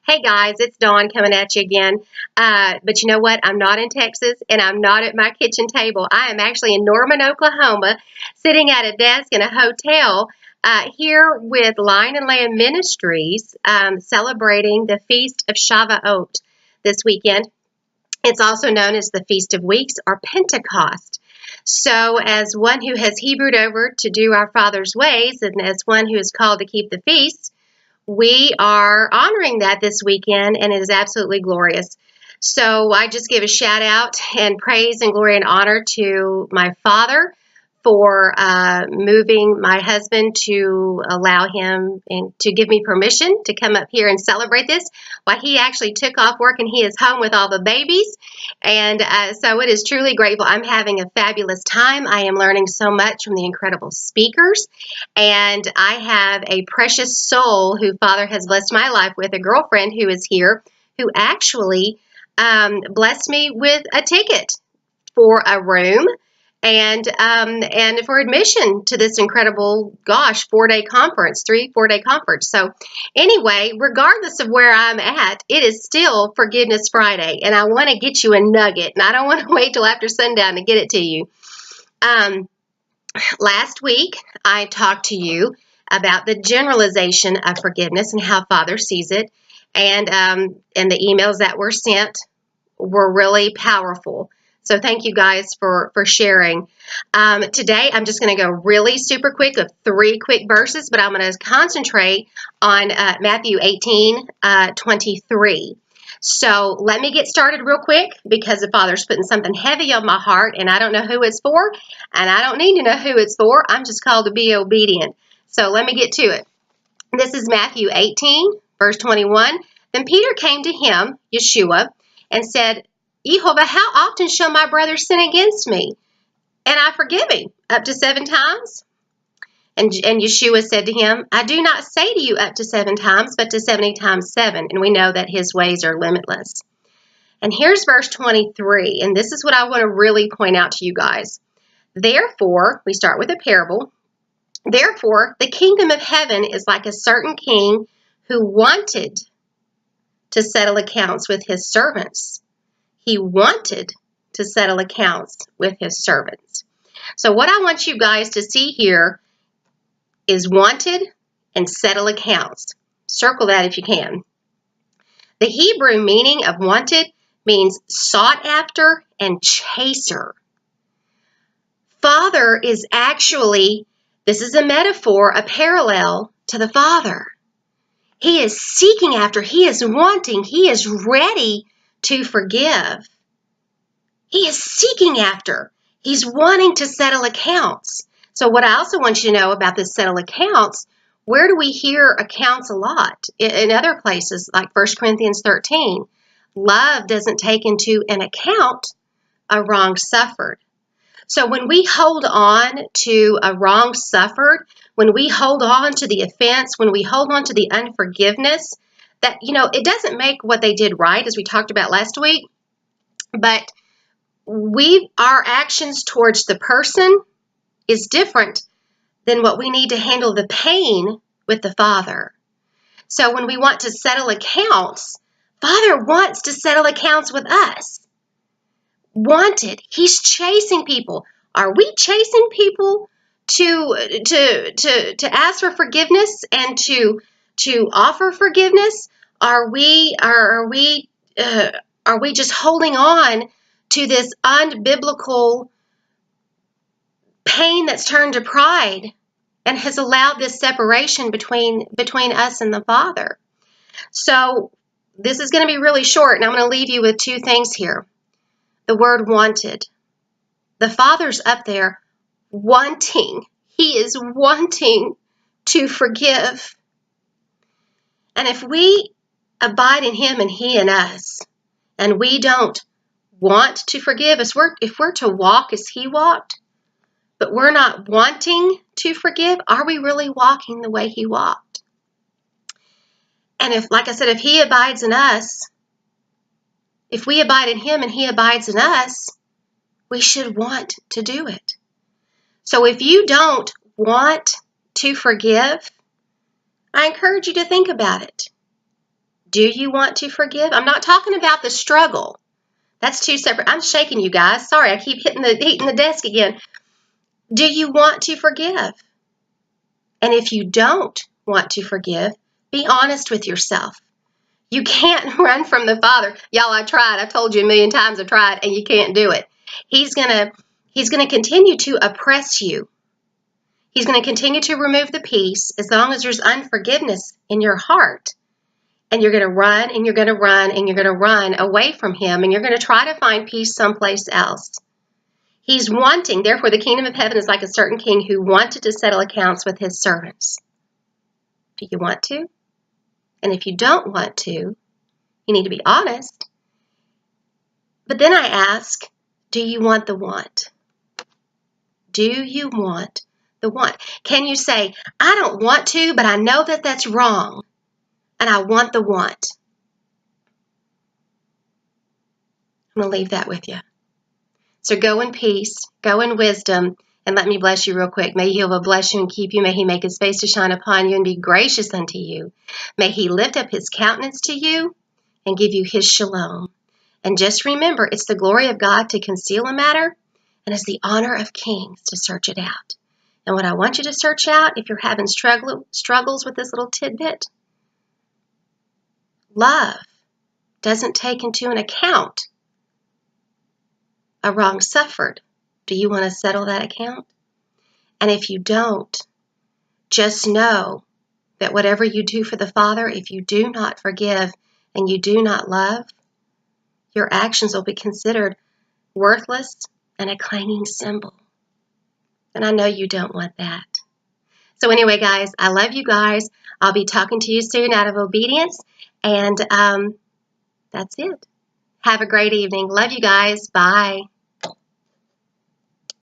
Hey guys, it's Dawn coming at you again. But you know what? I'm not in Texas and I'm not at my kitchen table. I am actually in Norman, Oklahoma, sitting at a desk in a hotel here with Lion and Lamb Ministries celebrating the Feast of Shavuot this weekend. It's also known as the Feast of Weeks or Pentecost. So, as one who has Hebrewed over to do our Father's ways and as one who is called to keep the feast, we are honoring that this weekend, and it is absolutely glorious. So I just give a shout out and praise and glory and honor to my father for moving my husband to allow him and to give me permission to come up here and celebrate this while he actually took off work and he is home with all the babies. And so it is truly grateful. I'm having a fabulous time. I am learning so much from the incredible speakers. And I have a precious soul who Father has blessed my life with, a girlfriend who is here, who actually blessed me with a ticket for a room and for admission to this incredible, 4-day conference, 4-day conference. So anyway, regardless of where I'm at, it is still Forgiveness Friday, and I want to get you a nugget, and I don't want to wait till after sundown to get it to you. Last week, I talked to you about the generalization of forgiveness and how Father sees it, and the emails that were sent were really powerful. So thank you guys for sharing. Today, I'm just going to go really super quick with 3 quick verses, but I'm going to concentrate on Matthew 18:23. So let me get started real quick because the Father's putting something heavy on my heart, and I don't know who it's for, and I don't need to know who it's for. I'm just called to be obedient. So let me get to it. This is Matthew 18, verse 21. Then Peter came to him, Yeshua, and said, Jehovah, how often shall my brother sin against me, and I forgive him? Up to 7 times? And Yeshua said to him, I do not say to you up to 7 times, but to 70 times 7. And we know that his ways are limitless. And here's verse 23, and this is what I want to really point out to you guys. Therefore, we start with a parable. Therefore, the kingdom of heaven is like a certain king who wanted to settle accounts with his servants. He wanted to settle accounts with his servants. So what I want you guys to see here is wanted and settle accounts. Circle that if you can. The Hebrew meaning of wanted means sought after and chaser. Father is actually, this is a metaphor, a parallel to the Father. He is seeking after, he is wanting, he is ready to forgive. He is seeking after. He's wanting to settle accounts. So what I also want you to know about this settle accounts, where do we hear accounts a lot? In other places, like 1 Corinthians 13, love doesn't take into an account a wrong suffered. So when we hold on to a wrong suffered, when we hold on to the offense, when we hold on to the unforgiveness, that, it doesn't make what they did right, as we talked about last week, but our actions towards the person is different than what we need to handle the pain with the Father. So when we want to settle accounts, Father wants to settle accounts with us. Wanted. He's chasing people. Are we chasing people to ask for forgiveness and to offer forgiveness? Are we just holding on to this unbiblical pain that's turned to pride and has allowed this separation between us and the Father? So this is going to be really short, and I'm going to leave you with 2 things here. The word wanted. The Father's up there wanting. He is wanting to forgive. And if we abide in him and he in us, and we don't want to forgive, if we're to walk as he walked, but we're not wanting to forgive, are we really walking the way he walked? And if, like I said, if he abides in us, if we abide in him and he abides in us, we should want to do it. So if you don't want to forgive, I encourage you to think about it. Do you want to forgive? I'm not talking about the struggle. That's two separate. I'm shaking you guys. Sorry, I keep hitting the desk again. Do you want to forgive? And if you don't want to forgive, be honest with yourself. You can't run from the Father. Y'all, I tried. I've told you a million times I've tried, and you can't do it. He's gonna continue to oppress you. He's going to continue to remove the peace as long as there's unforgiveness in your heart. And you're going to run, and you're going to run, and you're going to run away from him, and you're going to try to find peace someplace else. He's wanting, therefore, the kingdom of heaven is like a certain king who wanted to settle accounts with his servants. Do you want to? And if you don't want to, you need to be honest. But then I ask, do you want the want? Do you want the want? Can you say, I don't want to, but I know that that's wrong, and I want the want? I'm going to leave that with you. So go in peace, go in wisdom, and let me bless you real quick. May he will bless you and keep you. May he make his face to shine upon you and be gracious unto you. May he lift up his countenance to you and give you his shalom. And just remember, it's the glory of God to conceal a matter, and it's the honor of kings to search it out. And what I want you to search out, if you're having struggles with this little tidbit, love doesn't take into an account a wrong suffered. Do you want to settle that account? And if you don't, just know that whatever you do for the Father, if you do not forgive and you do not love, your actions will be considered worthless and a clanging cymbal. And I know you don't want that. So anyway, guys, I love you guys. I'll be talking to you soon out of obedience. And that's it. Have a great evening. Love you guys. Bye.